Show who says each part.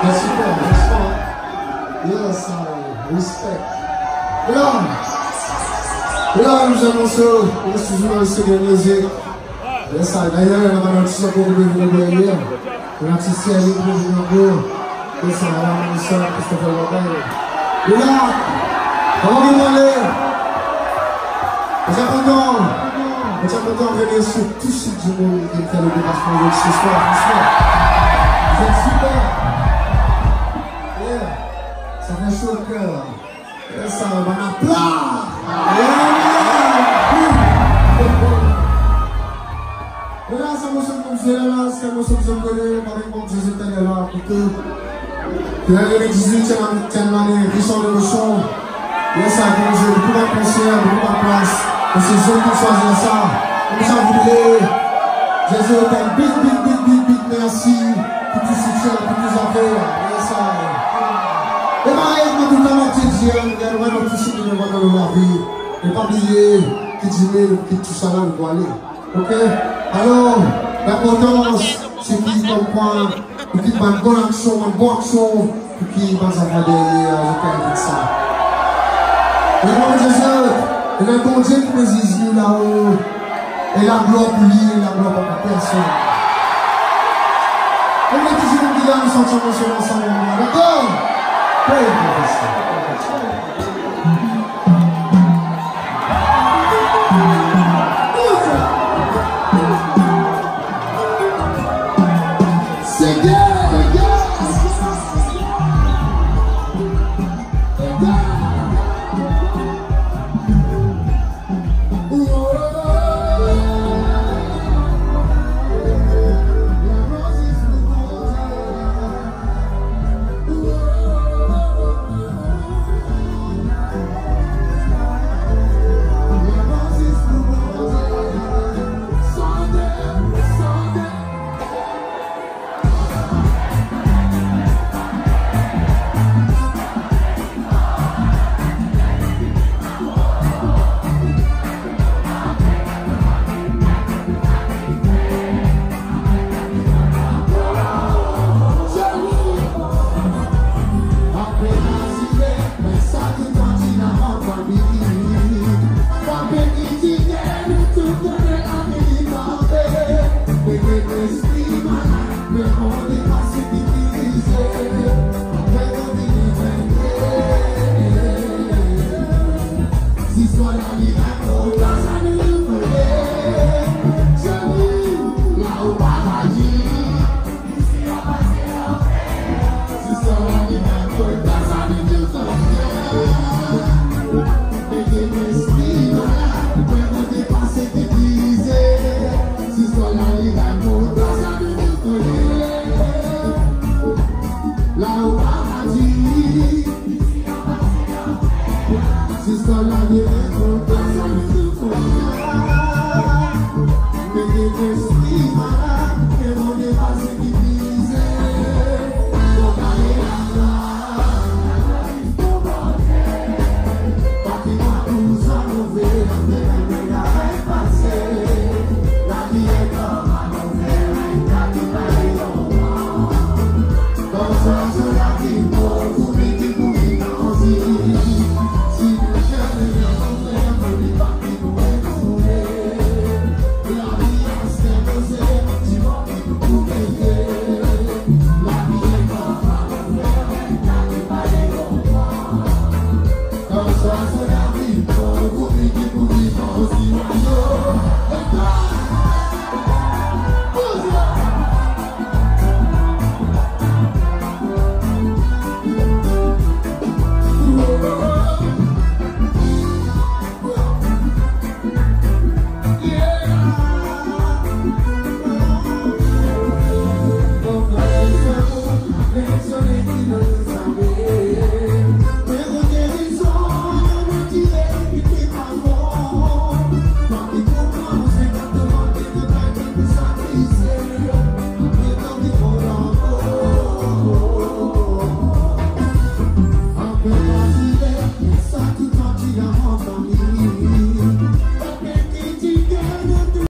Speaker 1: That's super, that's fun. Yes, I respect. Là, nous annonçons, on est toujours dans le second musique. Yes, d'ailleurs, on a un petit support de venir hier. On a un petit série de venir encore. Yes, on a un petit support Christopher Lopez. Et là, on va demander. On est content de venir sur tout ce du monde qui fait le dépassement de ce soir. Vous êtes super. Yeah. Ça fait chaud au cœur. Et ça, on va applaudir. Et là, ça me semble comme c'est là, c'est un morceau que je connais, par exemple, je suis allé là, pour que. Puis l'année 18e année, Richard de Rochon. Et ça, comme j'ai beaucoup de concert, beaucoup de place. Et c'est jeunes qui choisissent ça. Comme ça, vous voulez. J'ai souhaité un big merci pour tout soutien, pour tout affaires. Et ça. Et marie, tout le temps, il y a vraiment tout ce qui nous va dans la vie. Et pas oublier qui dit qui tout ça là, vous doit aller. Ok? Alors, l'importance, c'est qui comme point, pour qui va une bonne action, pour qui va s'en derrière, avec ça. Et mon Dieu, et le bon Dieu qui nous dit là-haut, et la gloire pour lui, et la gloire pour la personne. On est toujours dit là, nous sommes ensemble, d'accord? Pray for us.
Speaker 2: We're